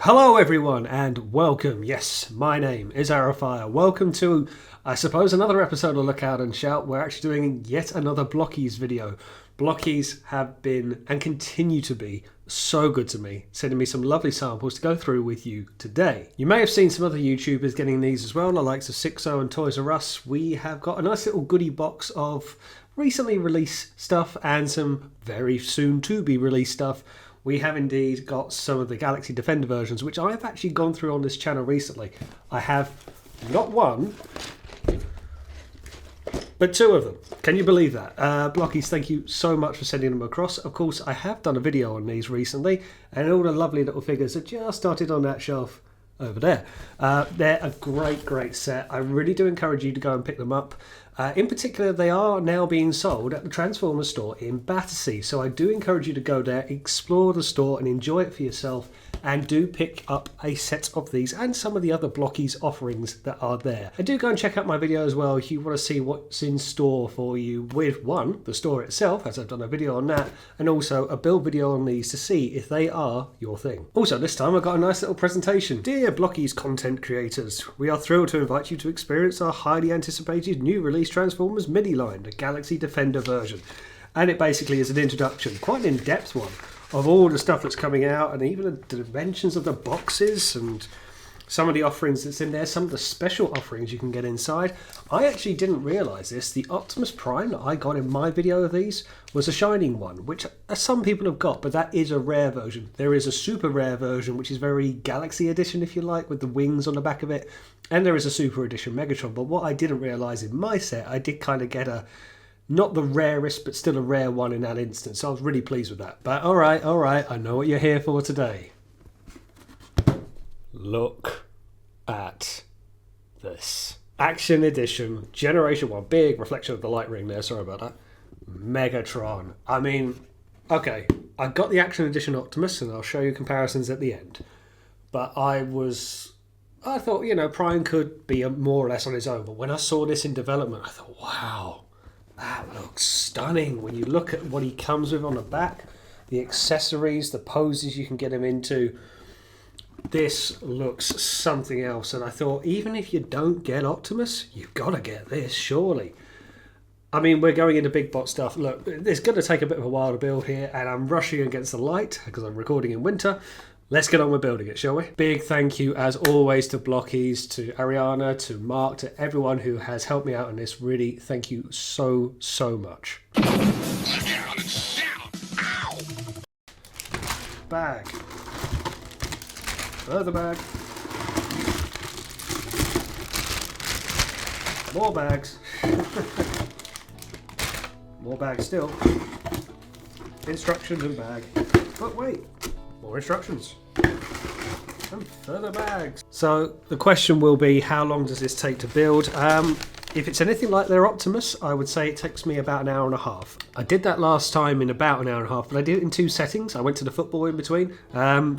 Hello everyone and welcome. Yes, my name is Arrowfire. Welcome to, I suppose, another episode of Look Out and Shout. We're actually doing yet another Blokees video. Blokees have been and continue to be so good to me, sending me some lovely samples to go through with you today. You may have seen some other YouTubers getting these as well, the likes of Sixo and Toys R Us. We have got a nice little goodie box of recently released stuff and some very soon to be released stuff. We have indeed got some of the Galaxy Defender versions, which I have actually gone through on this channel recently. I have not one, but two of them. Can you believe that? Blokees, thank you so much for sending them across. Of course, I have done a video on these recently, and all the lovely little figures are just started on that shelf over there. They're a great set. I really do encourage you to go and pick them up. In particular, they are now being sold at the Transformers store in Battersea, so I do encourage you to go there, explore the store and enjoy it for yourself, and do pick up a set of these and some of the other Blokees offerings that are there. And do go and check out my video as well if you want to see what's in store for you with one, the store itself, as I've done a video on that, and also a build video on these to see if they are your thing. Also, this time I've got a nice little presentation. Dear Blokees content creators, we are thrilled to invite you to experience our highly anticipated new release Transformers mini line, the Galaxy Defender version. And it basically is an introduction, quite an in-depth one, of all the stuff that's coming out, and even the dimensions of the boxes and some of the offerings that's in there, some of the special offerings you can get inside. I actually didn't realise this. The Optimus Prime that I got in my video of these was a shining one, which some people have got, but that is a rare version. There is a super rare version, which is very Galaxy edition, if you like, with the wings on the back of it. And there is a super edition Megatron. But what I didn't realise in my set, I did kind of get a, not the rarest, but still a rare one in that instance. So I was really pleased with that. But all right, I know what you're here for today. Look at this. Action Edition, Generation 1. Big reflection of the light ring there, sorry about that. Megatron. I mean, okay, I got the Action Edition Optimus, and I'll show you comparisons at the end. But I thought, you know, Prime could be more or less on his own. But when I saw this in development, I thought, wow, that looks stunning. When you look at what he comes with on the back, the accessories, the poses you can get him into, this looks something else. And I thought, even if you don't get Optimus, you've got to get this, surely. I mean, we're going into big bot stuff. Look, it's going to take a bit of a while to build here, and I'm rushing against the light because I'm recording in winter. Let's get on with building it, shall we? Big thank you, as always, to Blokees, to Ariana, to Mark, to everyone who has helped me out on this. Really, thank you so much. Bag. Further bag. More bags. More bags still. Instructions and bag. But wait, more instructions. And further bags. So the question will be, how long does this take to build? If it's anything like their Optimus, I would say it takes me about an hour and a half. I did that last time in about an hour and a half, but I did it in two settings. I went to the football in between.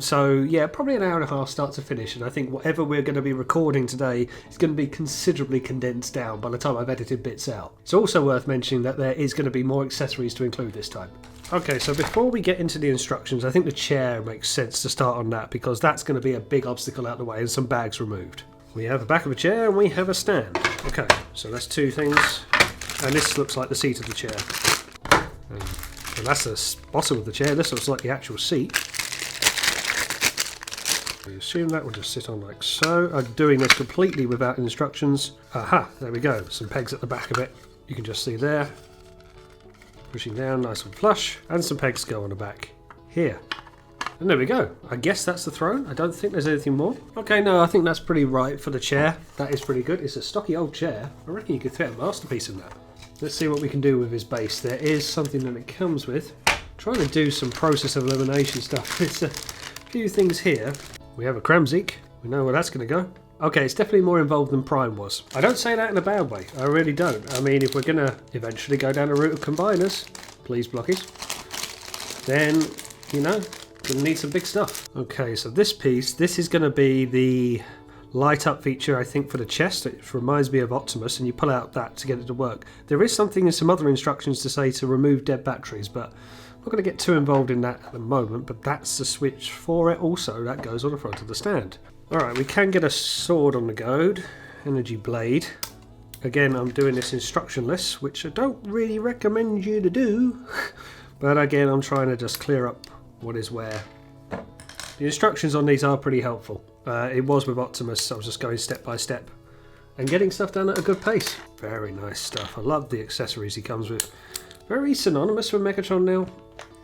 So yeah, probably an hour and a half start to finish. And I think whatever we're going to be recording today is going to be considerably condensed down by the time I've edited bits out. It's also worth mentioning that there is going to be more accessories to include this time. Okay, so before we get into the instructions, I think the chair makes sense to start on that, because that's going to be a big obstacle out of the way and some bags removed. We have the back of a chair and we have a stand. Okay, so that's two things. And this looks like the seat of the chair. And that's the bottom of the chair. This looks like the actual seat. We assume that will just sit on like so. I'm doing this completely without instructions. Aha, there we go. Some pegs at the back of it. You can just see there. Pushing down nice and flush. And some pegs go on the back here. And there we go. I guess that's the throne. I don't think there's anything more. Okay, no, I think that's pretty right for the chair. That is pretty good. It's a stocky old chair. I reckon you could fit a masterpiece in that. Let's see what we can do with his base. There is something that it comes with. Trying to do some process of elimination stuff. There's a few things here. We have a Kramzik. We know where that's going to go. Okay, it's definitely more involved than Prime was. I don't say that in a bad way. I really don't. I mean, if we're going to eventually go down a route of combiners, please, Blokees, then, you know, gonna need some big stuff. Okay, so this piece, this is going to be the light up feature, I think, for the chest. It reminds me of Optimus, and you pull out that to get it to work. There is something in some other instructions to say to remove dead batteries, but Not going to get too involved in that at the moment, but that's the switch for it also. That goes on the front of the stand. Alright, we can get a sword on the goad. Energy blade. Again, I'm doing this instructionless, which I don't really recommend you to do. But again, I'm trying to just clear up what is where. The instructions on these are pretty helpful. It was with Optimus, I was just going step by step and getting stuff done at a good pace. Very nice stuff. I love the accessories he comes with. Very synonymous with Megatron now,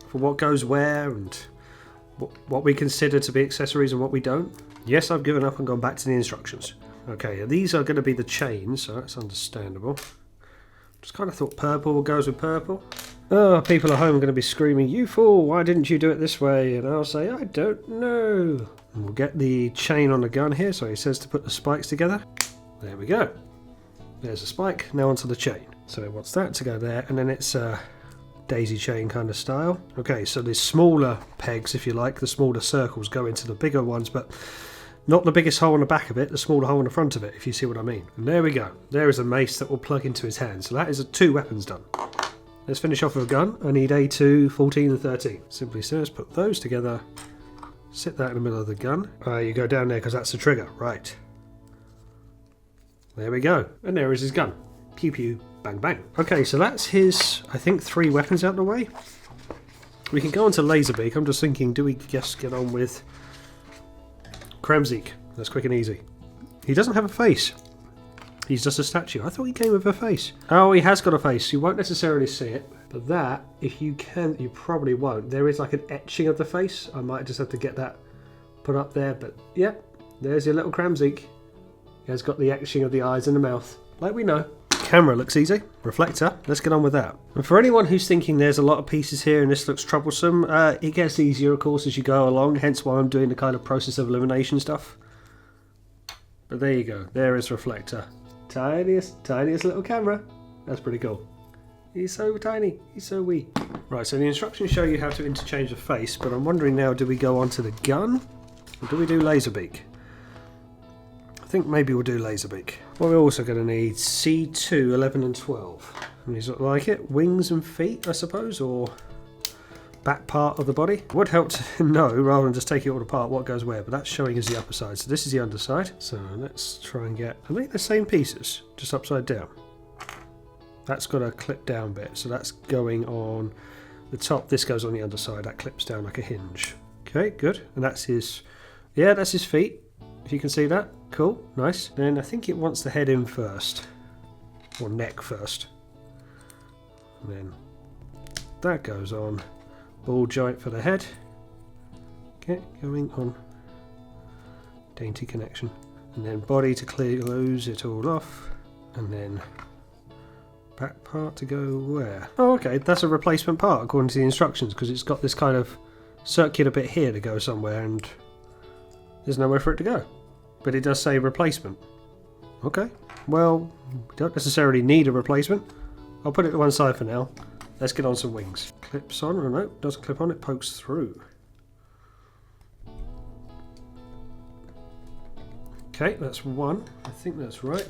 for what goes where and what we consider to be accessories and what we don't. Yes, I've given up and gone back to the instructions. Okay, these are going to be the chains, so that's understandable. Just kind of thought purple goes with purple. Oh, people at home are going to be screaming, "You fool, why didn't you do it this way?" And I'll say, "I don't know." And we'll get the chain on the gun here, so he says to put the spikes together. There we go. There's a spike, now onto the chain. So it wants that to go there, and then it's a daisy chain kind of style. Okay, so the smaller pegs, if you like, the smaller circles go into the bigger ones, but not the biggest hole in the back of it, the smaller hole in the front of it, if you see what I mean. And there we go. There is a mace that will plug into his hand. So that is 2 weapons done. Let's finish off with a gun. I need A2, 14 and 13. Simply says put those together, sit that in the middle of the gun. You go down there because that's the trigger. Right. There we go. And there is his gun. Pew pew, bang bang. Okay, so that's his, I think, 3 weapons out of the way. We can go on to Laserbeak. I'm just thinking, do we just get on with Kramzik? That's quick and easy. He doesn't have a face. He's just a statue. I thought he came with a face. Oh, he has got a face. You won't necessarily see it, but that, if you can, you probably won't. There is like an etching of the face. I might just have to get that put up there, but yeah, there's your little Kramzik. He has got the etching of the eyes and the mouth, like we know. Camera looks easy. Reflector. Let's get on with that. And for anyone who's thinking there's a lot of pieces here and this looks troublesome, it gets easier, of course, as you go along. Hence why I'm doing the kind of process of elimination stuff. But there you go. There is Reflector. Tiniest little camera. That's pretty cool. He's so tiny. He's so wee. Right, so the instructions show you how to interchange the face, but I'm wondering now, do we go on to the gun? Or do we do Laserbeak? I think maybe we'll do Laserbeak. Well, we're also going to need C2, 11 and 12. And these look like it. Wings and feet, I suppose, or back part of the body. It would help to know, rather than just take it all apart, what goes where, but that's showing us the upper side. So this is the underside. So let's try and get, I think the same pieces, just upside down. That's got a clip down bit, so that's going on the top. This goes on the underside. That clips down like a hinge. Okay, good. And that's his, yeah, that's his feet. If you can see that. Cool, nice. Then I think it wants the head in first, or neck first. And then that goes on. Ball joint for the head. Okay, going on. Dainty connection. And then body to close it all off. And then back part to go where? Oh, okay, that's a replacement part according to the instructions, because it's got this kind of circular bit here to go somewhere, and there's nowhere for it to go. But it does say replacement. Okay, well, we don't necessarily need a replacement. I'll put it to one side for now. Let's get on some wings. Clips on, or no, doesn't clip on, it pokes through. Okay, that's one. I think that's right.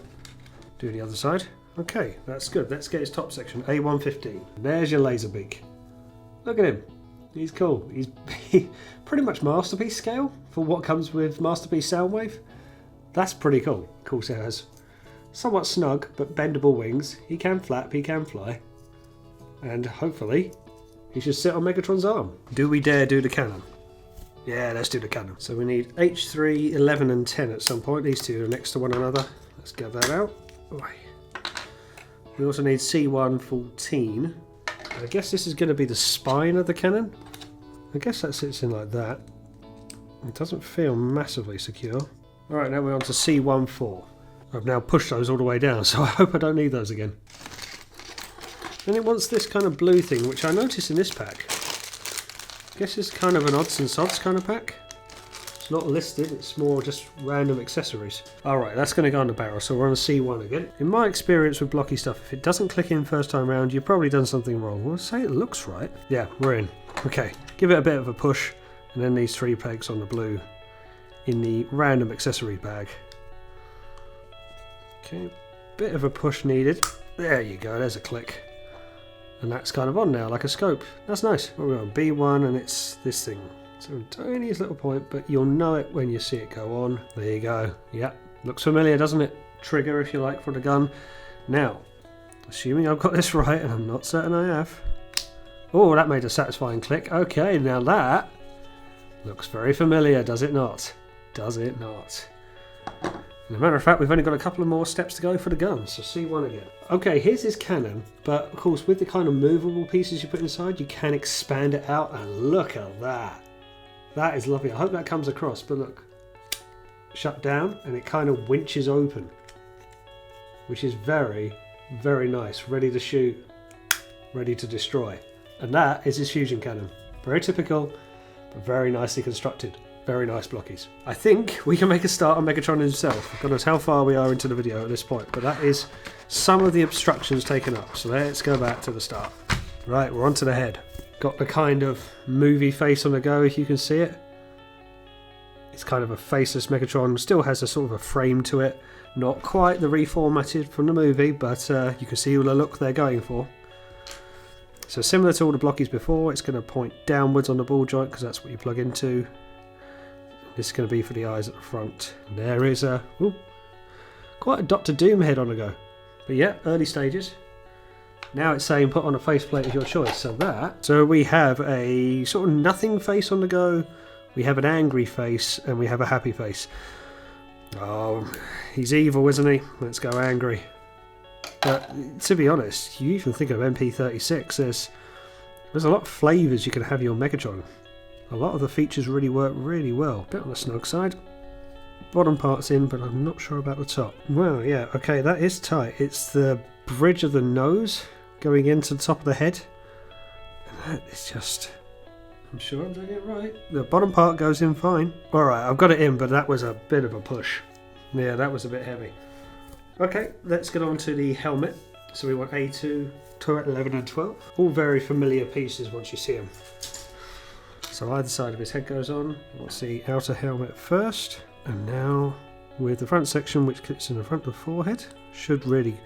Do the other side. Okay, that's good. Let's get his top section, A115. There's your Laserbeak. Look at him. He's cool. He's pretty much Masterpiece scale for what comes with Masterpiece Soundwave. That's pretty cool. Of course, it has somewhat snug but bendable wings. He can flap, he can fly. And hopefully, he should sit on Megatron's arm. Do we dare do the cannon? Yeah, let's do the cannon. So we need H3, 11 and 10 at some point. These two are next to one another. Let's get that out. We also need C1, 14. I guess this is going to be the spine of the cannon. I guess that sits in like that. It doesn't feel massively secure. Alright, now we're on to C14. I've now pushed those all the way down, so I hope I don't need those again. Then it wants this kind of blue thing, which I noticed in this pack. I guess it's kind of an odds and sods kind of pack. It's not listed, it's more just random accessories. Alright, that's going to go on the barrel, so we're on a C1 again. In my experience with blocky stuff, if it doesn't click in first time round, you've probably done something wrong. We'll say it looks right. Yeah, we're in. Okay, give it a bit of a push, and then these 3 pegs on the blue in the random accessory bag. Okay, bit of a push needed. There you go, there's a click. And that's kind of on now, like a scope. That's nice. What are we on? B1, and it's this thing. So a tiniest little point, but you'll know it when you see it go on. There you go. Yep. Looks familiar, doesn't it? Trigger, if you like, for the gun. Now, assuming I've got this right, and I'm not certain I have. Oh, that made a satisfying click. Okay, now that looks very familiar, does it not? Does it not? As a matter of fact, we've only got a couple of more steps to go for the gun, so C1 again. Okay, here's his cannon, but of course with the kind of movable pieces you put inside, you can expand it out, and look at that. That is lovely. I hope that comes across, but look. Shut down, and it kind of winches open, which is very, very nice. Ready to shoot, ready to destroy. And that is his fusion cannon. Very typical, but very nicely constructed. Very nice Blokees. I think we can make a start on Megatron himself. God knows how far we are into the video at this point, but that is some of the obstructions taken up. So let's go back to the start. Right, we're on to the head. Got the kind of movie face on the go, if you can see it. It's kind of a faceless Megatron. Still has a sort of a frame to it. Not quite the reformatted from the movie, but you can see all the look they're going for. So similar to all the Blokees before, it's going to point downwards on the ball joint because that's what you plug into. This is going to be for the eyes at the front. There is a quite a Dr. Doom head on the go. But yeah, early stages. Now it's saying put on a faceplate of your choice. So we have a sort of nothing face on the go. We have an angry face and we have a happy face. Oh, he's evil, isn't he? Let's go angry. But to be honest, you even think of MP36, there's a lot of flavours you can have your Megatron. A lot of the features really work really well. Bit on the snug side. Bottom part's in, but I'm not sure about the top. Well, yeah, okay, that is tight. It's the bridge of the nose going into the top of the head. And that is just... I'm sure I'm doing it right. The bottom part goes in fine. Alright, I've got it in, but that was a bit of a push. Yeah, that was a bit heavy. Okay, let's get on to the helmet. So we want A2, turret 11 and 12. All very familiar pieces once you see them. So either side of his head goes on. We'll see outer helmet first. And now with the front section, which clips in the front of the forehead. Should really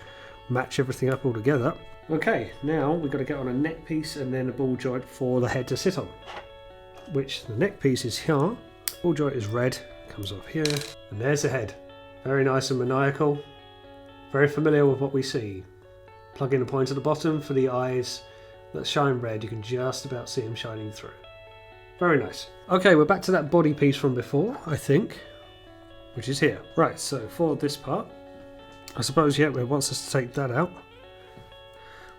match everything up all together. Okay, now we've got to get on a neck piece and then a ball joint for the head to sit on. Which the neck piece is here. Ball joint is red, comes off here. And there's the head. Very nice and maniacal. Very familiar with what we see. Plug in a point at the bottom for the eyes that shine red. You can just about see them shining through. Very nice. Okay, we're back to that body piece from before, I think. Which is here. Right, so for this part, I suppose, yeah, it wants us to take that out.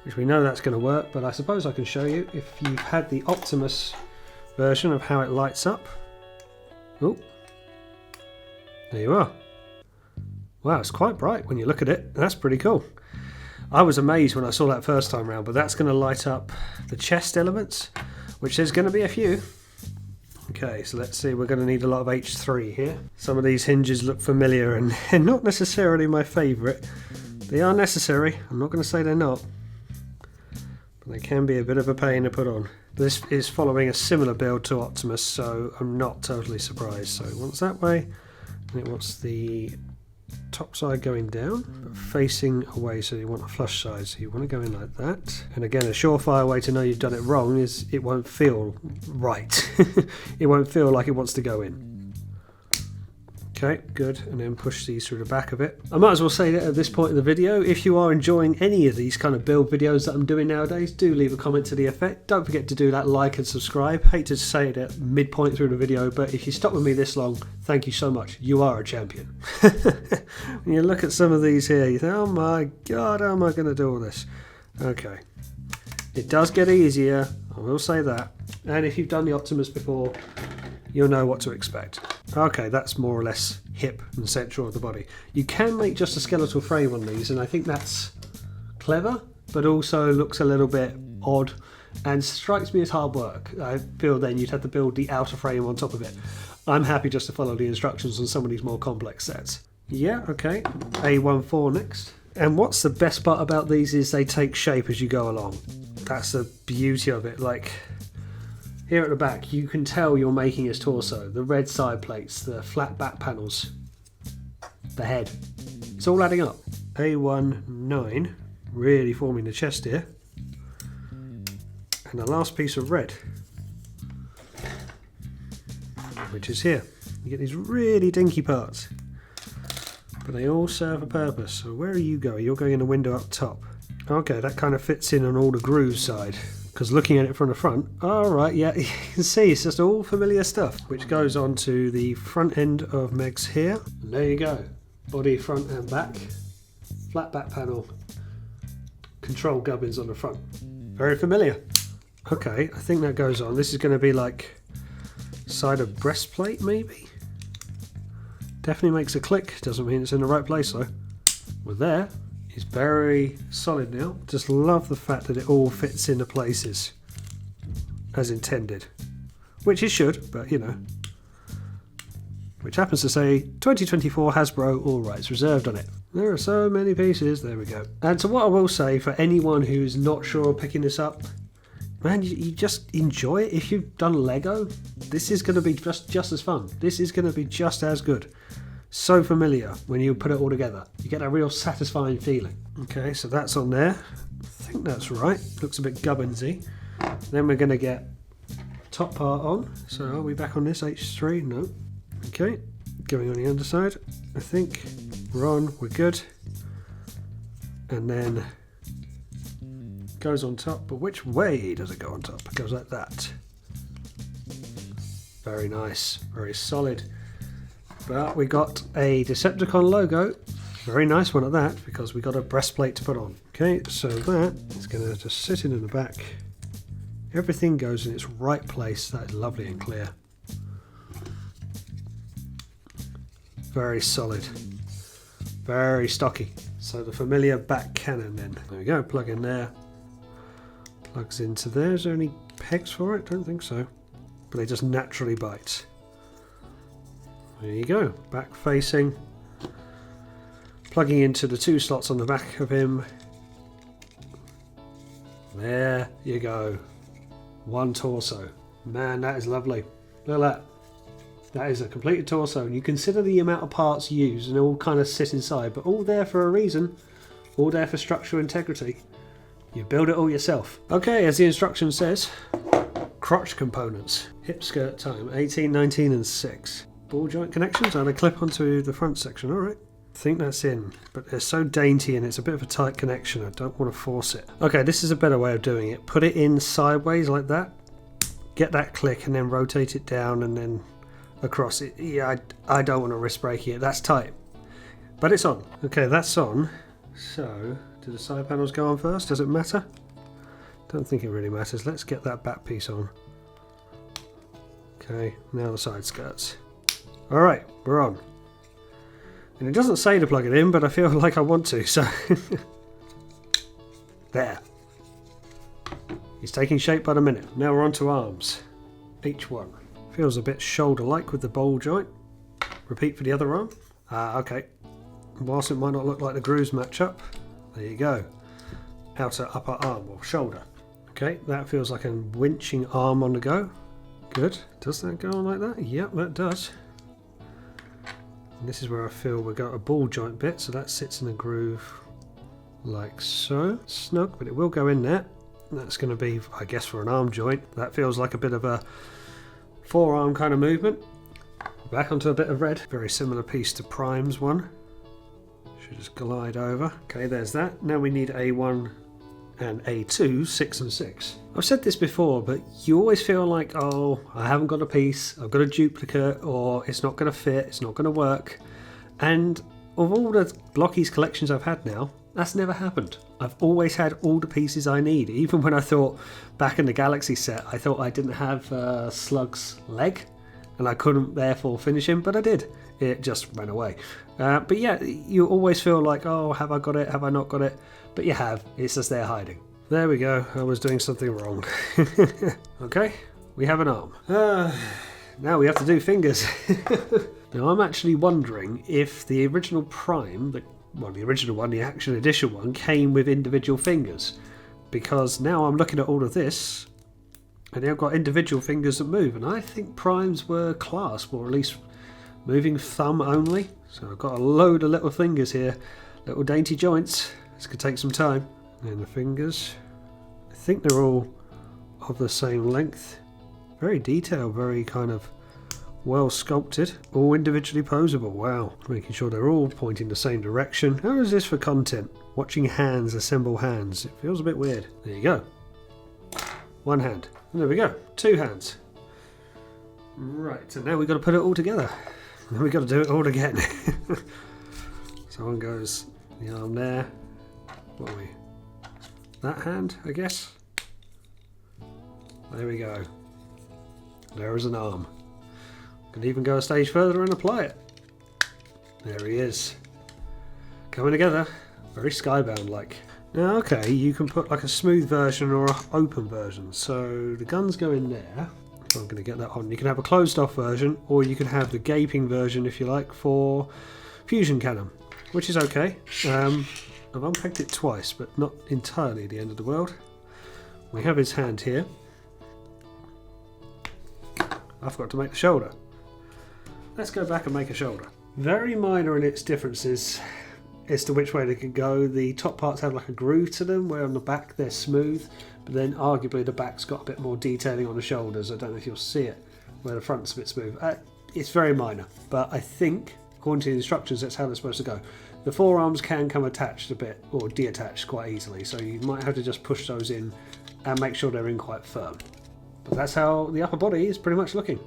Which we know that's going to work, but I suppose I can show you if you've had the Optimus version of how it lights up. Oh, there you are. Wow, it's quite bright when you look at it. That's pretty cool. I was amazed when I saw that first time around, but that's going to light up the chest elements, which there's going to be a few. Okay, so let's see, we're going to need a lot of H3 here. Some of these hinges look familiar and they're not necessarily my favourite. They are necessary, I'm not going to say they're not. But they can be a bit of a pain to put on. This is following a similar build to Optimus, so I'm not totally surprised. So it wants that way, and it wants the top side going down, but facing away, so you want a flush side, so you want to go in like that. And again, a surefire way to know you've done it wrong is it won't feel right. It won't feel like it wants to go in. Okay, good, and then push these through the back of it. I might as well say that at this point in the video, if you are enjoying any of these kind of build videos that I'm doing nowadays, do leave a comment to the effect. Don't forget to do that like and subscribe. Hate to say it at midpoint through the video, but if you stuck with me this long, thank you so much. You are a champion. When you look at some of these here, you think, oh my god, how am I going to do all this? Okay. It does get easier, I will say that. And if you've done the Optimus before, you'll know what to expect. Okay, that's more or less hip and central of the body. You can make just a skeletal frame on these, and I think that's clever, but also looks a little bit odd and strikes me as hard work. I feel then you'd have to build the outer frame on top of it. I'm happy just to follow the instructions on some of these more complex sets. Yeah, okay, A14 next. And what's the best part about these is they take shape as you go along. That's the beauty of it. Like, here at the back, you can tell you're making his torso. The red side plates, the flat back panels, the head. It's all adding up. A19, really forming the chest here. And the last piece of red, which is here. You get these really dinky parts, but they all serve a purpose. So where are you going? You're going in the window up top. Okay, that kind of fits in on all the grooves side, because looking at it from the front, alright, yeah, you can see it's just all familiar stuff, which goes on to the front end of Meg's here. And there you go. Body, front and back. Flat back panel. Control gubbins on the front. Very familiar. Okay, I think that goes on. This is going to be like side of breastplate, maybe? Definitely makes a click. Doesn't mean it's in the right place though. Well, there is very solid now. Just love the fact that it all fits into places as intended. Which it should, but you know. Which happens to say 2024 Hasbro, all rights reserved on it. There are so many pieces. There we go. And so what I will say for anyone who's not sure of picking this up, man, you just enjoy it. If you've done Lego, this is going to be just as fun. This is going to be just as good. So familiar when you put it all together. You get a real satisfying feeling. Okay, so that's on there. I think that's right. Looks a bit gubbinsy. Then we're going to get top part on. So are we back on this H3? No. Okay, going on the underside. I think we're on. We're good. And then goes on top, but which way does it go on top? It goes like that. Very nice, very solid. But we got a Decepticon logo, very nice one at that, because we got a breastplate to put on. Okay, so that is going to just sit in the back. Everything goes in its right place. That is lovely and clear. Very solid, very stocky. So the familiar back cannon then. There we go, plug in there. Plugs into there. Is there any pegs for it? Don't think so. But they just naturally bite. There you go. Back facing. Plugging into the two slots on the back of him. There you go. One torso. Man, that is lovely. Look at that. That is a completed torso. And you consider the amount of parts used and they all kind of sit inside, but all there for a reason. All there for structural integrity. You build it all yourself. Okay, as the instruction says, crotch components. Hip skirt time, 18, 19 and 6. Ball joint connections, and a clip onto the front section, alright. I think that's in, but they're so dainty and it's a bit of a tight connection, I don't want to force it. Okay, this is a better way of doing it. Put it in sideways like that, get that click and then rotate it down and then across it. Yeah, I don't want to risk breaking it, that's tight. But it's on. Okay, that's on. So, do the side panels go on first? Does it matter? Don't think it really matters. Let's get that back piece on. Okay, now the side skirts. Alright, we're on. And it doesn't say to plug it in, but I feel like I want to, so... There. He's taking shape by the minute. Now we're on to arms. Each one. Feels a bit shoulder-like with the ball joint. Repeat for the other arm. Okay. Whilst it might not look like the grooves match up, there you go. Outer upper arm or shoulder. Okay, that feels like a winching arm on the go. Good. Does that go on like that? Yep, that does. And this is where I feel we've got a ball joint bit, so that sits in a groove like so. Snug, but it will go in there. That's going to be, I guess, for an arm joint. That feels like a bit of a forearm kind of movement. Back onto a bit of red. Very similar piece to Prime's one. Should just glide over. Okay, there's that. Now we need A1 and A2, 6 and 6. I've said this before, but you always feel like, oh, I haven't got a piece, I've got a duplicate, or it's not going to fit, it's not going to work. And of all the Blokees collections I've had now, that's never happened. I've always had all the pieces I need. Even when I thought, back in the Galaxy set, I thought I didn't have Slug's leg, and I couldn't therefore finish him, but I did. It just ran away. But yeah, you always feel like, oh, have I got it? Have I not got it? But you have. It's just there hiding. There we go. I was doing something wrong. Okay, we have an arm. Now we have to do fingers. Now I'm actually wondering if the original Prime, the original one, the Action Edition one, came with individual fingers. Because now I'm looking at all of this, and they've got individual fingers that move, and I think Primes were clasp, or at least moving thumb only. So I've got a load of little fingers here, little dainty joints. This could take some time. And the fingers, I think they're all of the same length. Very detailed, very kind of well sculpted, all individually posable. Wow, making sure they're all pointing the same direction. How is this for content? Watching hands assemble hands. It feels a bit weird. There you go. One hand. And there we go. Two hands. Right, and now we've got to put it all together. And then we've got to do it all again. So on goes the arm there. What are we? That hand, I guess. There we go. There is an arm. Can even go a stage further and apply it. There he is. Coming together. Very Skybound like. Now okay, you can put like a smooth version or an open version. So the guns go in there. I'm going to get that on. You can have a closed off version, or you can have the gaping version if you like for fusion cannon, which is okay. I've unpacked it twice, but not entirely the end of the world. We have his hand here. I forgot to make the shoulder. Let's go back and make a shoulder. Very minor in its differences as to which way they can go. The top parts have like a groove to them, where on the back they're smooth, but then arguably the back's got a bit more detailing on the shoulders. I don't know if you'll see it, where the front's a bit smooth. It's very minor, but I think, according to the instructions, that's how they're supposed to go. The forearms can come attached a bit, or detached quite easily, so you might have to just push those in and make sure they're in quite firm. But that's how the upper body is pretty much looking,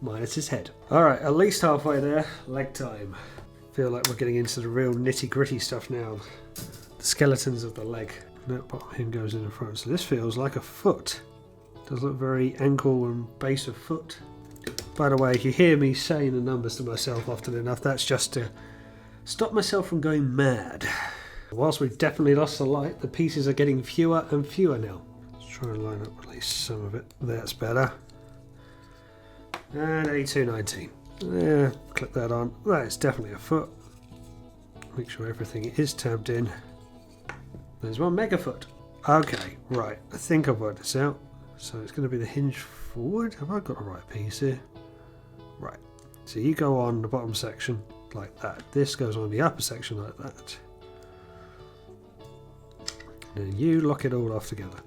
minus his head. Alright, at least halfway there, leg time. Feel like we're getting into the real nitty gritty stuff now. The skeletons of the leg. That bottom him goes in the front, so this feels like a foot. Does look very ankle and base of foot. By the way, if you hear me saying the numbers to myself often enough, that's just to stop myself from going mad. Whilst we've definitely lost the light, the pieces are getting fewer and fewer now. Let's try and line up at least some of it. That's better. And A219. Yeah, clip that on. That is definitely a foot. Make sure everything is tabbed in. There's one megafoot. Okay, right. I think I've worked this out. So it's going to be the hinge forward. Have I got the right piece here? Right. So you go on the bottom section like that. This goes on the upper section like that. And then you lock it all off together.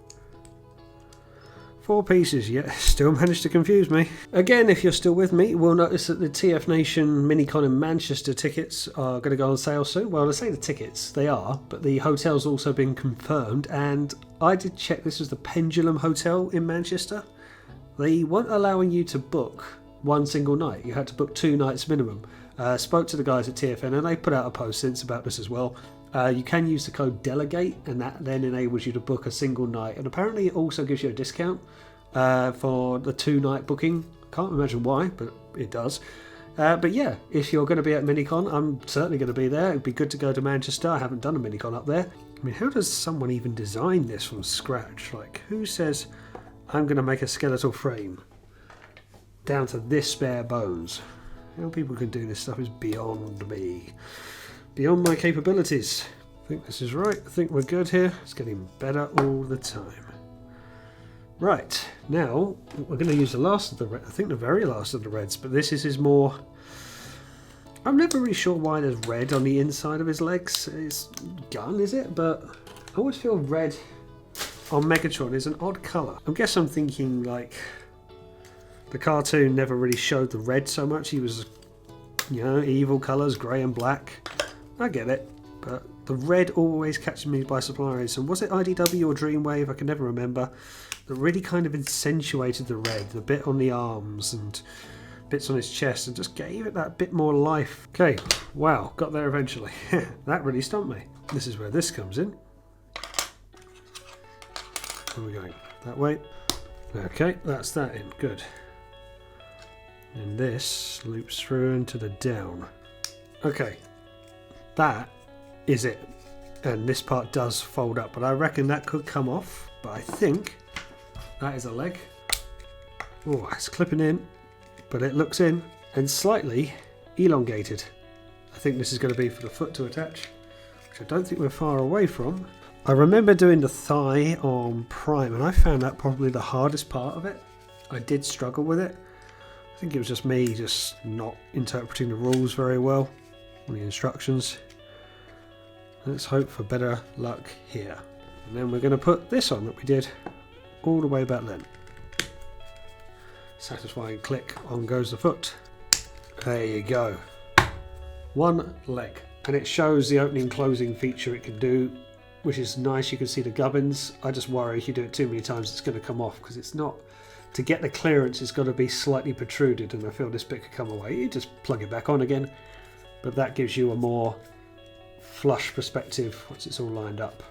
4 pieces, yet still managed to confuse me. Again, if you're still with me, we'll notice that the TF Nation Minicon in Manchester tickets are going to go on sale soon. Well, I say the tickets, they are, but the hotel's also been confirmed, and I did check this was the Pendulum Hotel in Manchester. They weren't allowing you to book one single night. You had to book 2 nights minimum. Spoke to the guys at TFN, and they put out a post since about this as well. You can use the code DELEGATE, and that then enables you to book a single night, and apparently it also gives you a discount for the 2-night booking. Can't imagine why, but it does. But yeah, if you're going to be at Minicon, I'm certainly going to be there. It'd be good to go to Manchester. I haven't done a Minicon up there. I mean, how does someone even design this from scratch? Like, who says I'm going to make a skeletal frame down to this bare bones? How people can do this stuff is beyond me. Beyond my capabilities. I think this is right. I think we're good here. It's getting better all the time. Right, now we're going to use the last of the red. I think the very last of the reds, but this is his more... I'm never really sure why there's red on the inside of his legs. It's gun, is it? But I always feel red on Megatron is an odd colour. I guess I'm thinking like the cartoon never really showed the red so much. He was, you know, evil colours, grey and black. I get it, but the red always catches me by surprise. And was it IDW or Dreamwave? I can never remember. That really kind of accentuated the red, the bit on the arms and bits on his chest, and just gave it that bit more life. Okay, wow, got there eventually. That really stumped me. This is where this comes in. Where are we going? That way. Okay, that's that in. Good. And this loops through into the down. Okay. That is it, and this part does fold up, but I reckon that could come off. But I think that is a leg. Oh, it's clipping in, but it looks in and slightly elongated. I think this is going to be for the foot to attach, which I don't think we're far away from. I remember doing the thigh on Prime, and I found that probably the hardest part of it. I did struggle with it. I think it was just me just not interpreting the rules very well. On the instructions. Let's hope for better luck here. And then we're going to put this on that we did all the way back then. Satisfying click, on goes the foot. There you go. One leg. And it shows the opening closing feature it can do, which is nice. You can see the gubbins. I just worry if you do it too many times it's going to come off, because it's not, to get the clearance it's got to be slightly protruded, and I feel this bit could come away. You just plug it back on again, but that gives you a more flush perspective once it's all lined up.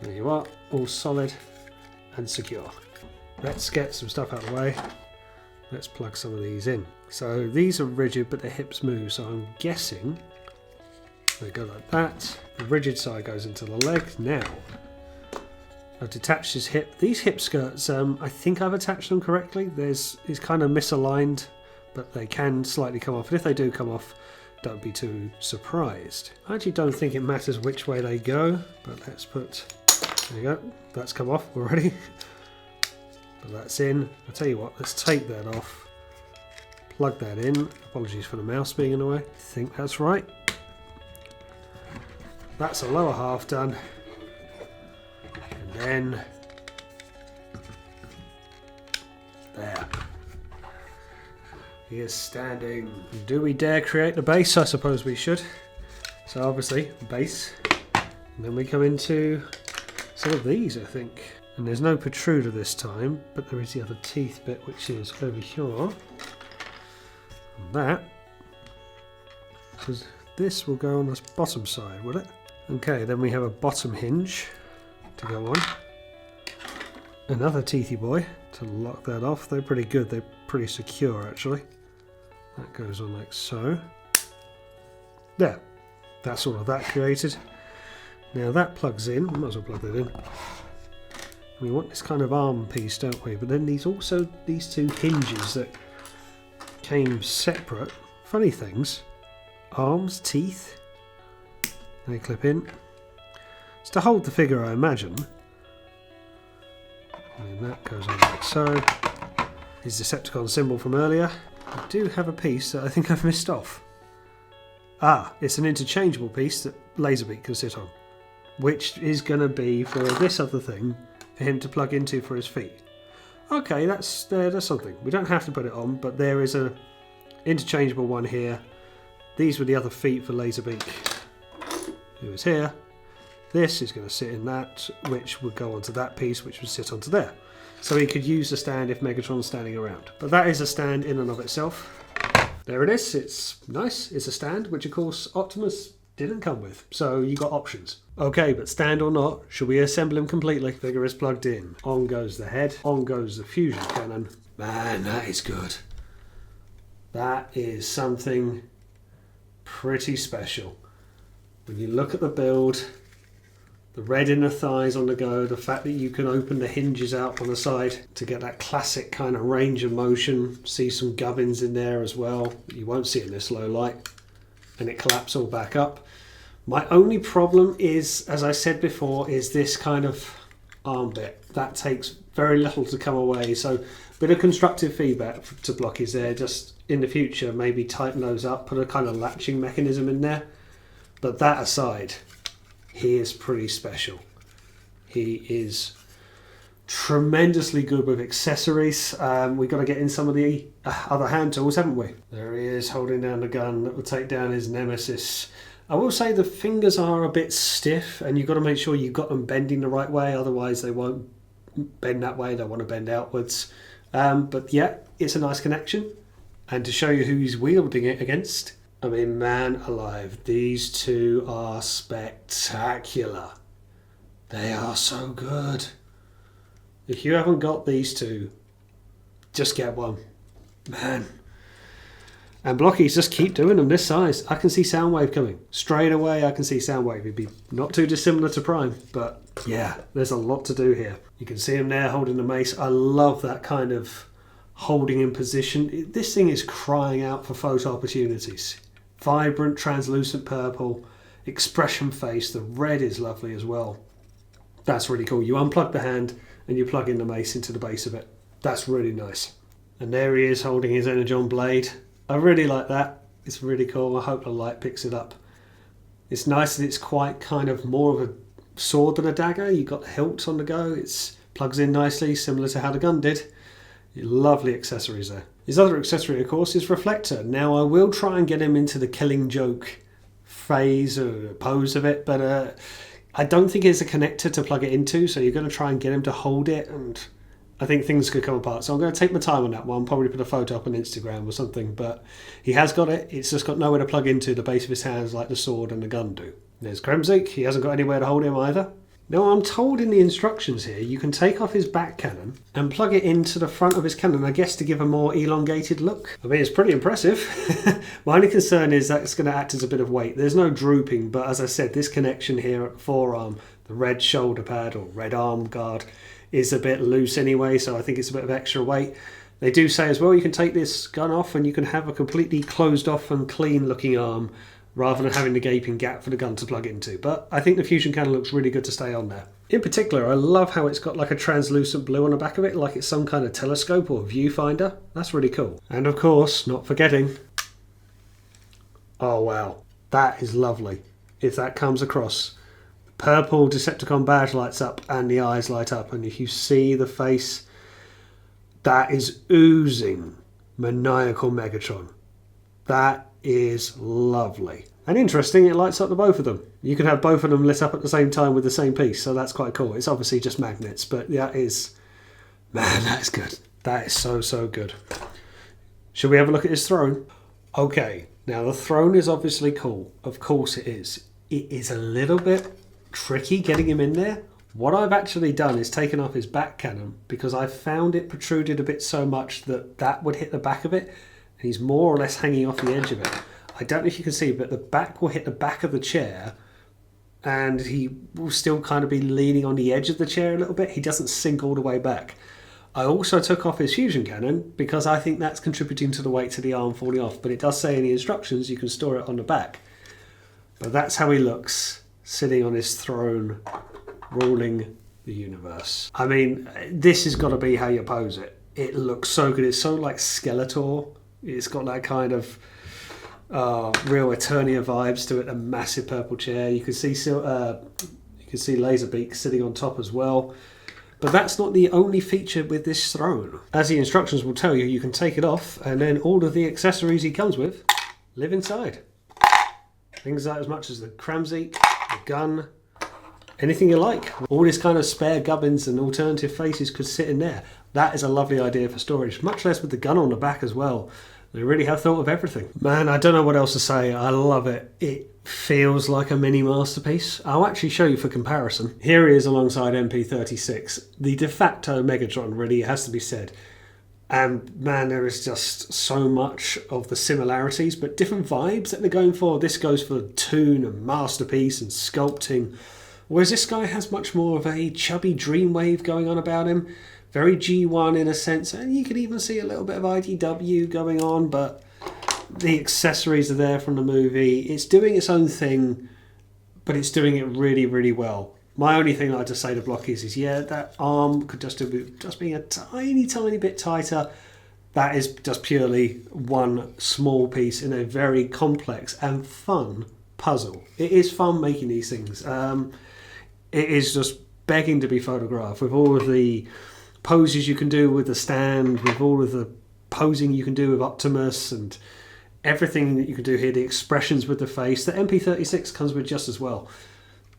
There you are, all solid and secure. Let's get some stuff out of the way. Let's plug some of these in. So these are rigid, but the hips move, so I'm guessing they go like that. The rigid side goes into the leg. Now, I've detached his hip. These hip skirts, I think I've attached them correctly. It's kind of misaligned, but they can slightly come off. And if they do come off, don't be too surprised. I actually don't think it matters which way they go, but let's put, there you go, that's come off already. But that's in. I'll tell you what, let's take that off, plug that in. Apologies for the mouse being in the way. I think that's right. That's the lower half done. And then, there. He is standing. Do we dare create the base? I suppose we should. So obviously, base. And then we come into some of these, I think. And there's no protruder this time, but there is the other teeth bit, which is over here. And that. Because this will go on this bottom side, will it? Okay, then we have a bottom hinge to go on. Another teethy boy to lock that off. They're pretty good. They're pretty secure, actually. That goes on like so. There. That's all of that created. Now that plugs in. Might as well plug that in. We want this kind of arm piece, don't we? But then these two hinges that came separate. Funny things. Arms, teeth. They clip in. It's to hold the figure, I imagine. And then that goes on like so. His Decepticon symbol from earlier. I do have a piece that I think I've missed off. Ah, it's an interchangeable piece that Laserbeak can sit on, which is going to be for this other thing for him to plug into for his feet. Okay, that's something. We don't have to put it on, but there is a interchangeable one here. These were the other feet for Laserbeak, who is here. This is going to sit in that, which would go onto that piece, which would sit onto there. So he could use the stand if Megatron's standing around. But that is a stand in and of itself. There it is. It's nice. It's a stand, which of course Optimus didn't come with. So you got options. Okay, but stand or not, should we assemble him completely? Figure is plugged in. On goes the head. On goes the fusion cannon. Man, that is good. That is something pretty special. When you look at the build, the red inner thighs on the go, the fact that you can open the hinges out on the side to get that classic kind of range of motion, see some gubbins in there as well, you won't see in this low light, and it collapses all back up. My only problem is, as I said before, is this kind of arm bit. That takes very little to come away, so a bit of constructive feedback to Blokees there. Just in the future, maybe tighten those up, put a kind of latching mechanism in there. But that aside, he is pretty special. He is tremendously good with accessories. We've got to get in some of the other hand tools, haven't we? There he is, holding down the gun that will take down his nemesis. I will say the fingers are a bit stiff, and you've got to make sure you've got them bending the right way, otherwise they won't bend that way, they want to bend outwards. But yeah, it's a nice connection. And to show you who he's wielding it against, I mean, man alive, these two are spectacular. They are so good. If you haven't got these two, just get one. Man. And Blokees just keep doing them this size. I can see Soundwave coming. Straight away I can see Soundwave. It'd be not too dissimilar to Prime, but yeah, there's a lot to do here. You can see him there holding the mace. I love that kind of holding in position. This thing is crying out for photo opportunities. Vibrant, translucent purple, expression face. The red is lovely as well. That's really cool. You unplug the hand and you plug in the mace into the base of it. That's really nice. And there he is holding his Energon blade. I really like that. It's really cool. I hope the light picks it up. It's nice that it's quite kind of more of a sword than a dagger. You've got the hilt on the go. It plugs in nicely, similar to how the gun did. Lovely accessories there. His other accessory, of course, is Reflector. Now, I will try and get him into the Killing Joke phase or pose of it, but I don't think it's a connector to plug it into, so you're going to try and get him to hold it, and I think things could come apart. So I'm going to take my time on that one, probably put a photo up on Instagram or something, but he has got it. It's just got nowhere to plug into the base of his hands like the sword and the gun do. There's Kremzik. He hasn't got anywhere to hold him either. Now, I'm told in the instructions here, you can take off his back cannon and plug it into the front of his cannon, I guess to give a more elongated look. I mean, it's pretty impressive. My only concern is that it's going to act as a bit of weight. There's no drooping, but as I said, this connection here at the forearm, the red shoulder pad or red arm guard, is a bit loose anyway, so I think it's a bit of extra weight. They do say as well, you can take this gun off and you can have a completely closed off and clean looking arm, rather than having the gaping gap for the gun to plug into. But I think the fusion cannon looks really good to stay on there. In particular, I love how it's got like a translucent blue on the back of it, like it's some kind of telescope or viewfinder. That's really cool. And of course, not forgetting... oh wow, that is lovely. If that comes across. Purple Decepticon badge lights up and the eyes light up. And if you see the face, that is oozing maniacal Megatron. That is lovely. And interesting, it lights up the both of them. You can have both of them lit up at the same time with the same piece, so that's quite cool. It's obviously just magnets, but that is... man, that's good. That is so, so good. Should we have a look at his throne? Okay, now the throne is obviously cool. Of course it is. It is a little bit tricky getting him in there. What I've actually done is taken off his back cannon because I found it protruded a bit so much that that would hit the back of it. He's more or less hanging off the edge of it. I don't know if you can see, but the back will hit the back of the chair and he will still kind of be leaning on the edge of the chair a little bit. He doesn't sink all the way back. I also took off his fusion cannon because I think that's contributing to the weight to the arm falling off. But it does say in the instructions you can store it on the back. But that's how he looks, sitting on his throne, ruling the universe. I mean, this has got to be how you pose it. It looks so good. It's so like Skeletor. It's got that kind of real Eternia vibes to it. A massive purple chair. You can see Laserbeak sitting on top as well. But that's not the only feature with this throne. As the instructions will tell you, you can take it off, and then all of the accessories he comes with live inside. Things like as much as the Kremzik, the gun, anything you like. All this kind of spare gubbins and alternative faces could sit in there. That is a lovely idea for storage, much less with the gun on the back as well. They really have thought of everything. Man, I don't know what else to say. I love it. It feels like a mini masterpiece. I'll actually show you for comparison. Here he is alongside MP36. The de facto Megatron, really, has to be said. And man, there is just so much of the similarities, but different vibes that they're going for. This goes for tune and masterpiece and sculpting, whereas this guy has much more of a chubby dreamwave going on about him. Very G1 in a sense, and you can even see a little bit of IDW going on, but the accessories are there from the movie. It's doing its own thing, but it's doing it really, really well. My only thing I'd just say to Blokees is, yeah, that arm could just be a tiny, tiny bit tighter. That is just purely one small piece in a very complex and fun puzzle. It is fun making these things. It is just begging to be photographed with all of the poses you can do with the stand, with all of the posing you can do with Optimus and everything that you can do here, the expressions with the face. The MP36 comes with just as well.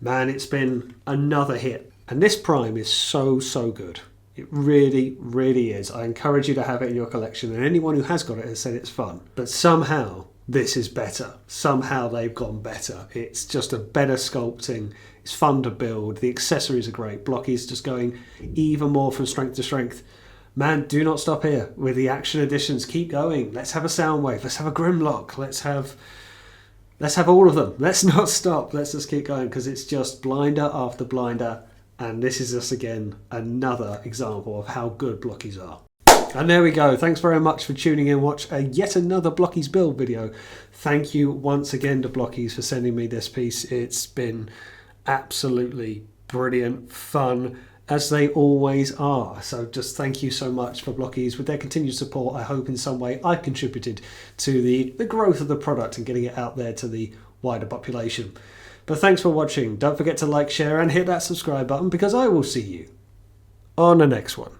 Man, it's been another hit. And this Prime is so, so good. It really, really is. I encourage you to have it in your collection, and anyone who has got it has said it's fun. But somehow this is better. Somehow they've gone better. It's just a better sculpting. It's fun to build. The accessories are great. Blokees just going even more from strength to strength. Man, do not stop here with the action editions. Keep going. Let's have a Soundwave. Let's have a Grimlock. Let's have all of them. Let's not stop. Let's just keep going, because it's just blinder after blinder. And this is just, again, another example of how good Blokees are. And there we go. Thanks very much for tuning in. Watch yet another Blokees build video. Thank you once again to Blokees for sending me this piece. It's been absolutely brilliant, fun, as they always are. So just thank you so much for Blokees. With their continued support, I hope in some way I contributed to the growth of the product and getting it out there to the wider population. But thanks for watching. Don't forget to like, share and hit that subscribe button, because I will see you on the next one.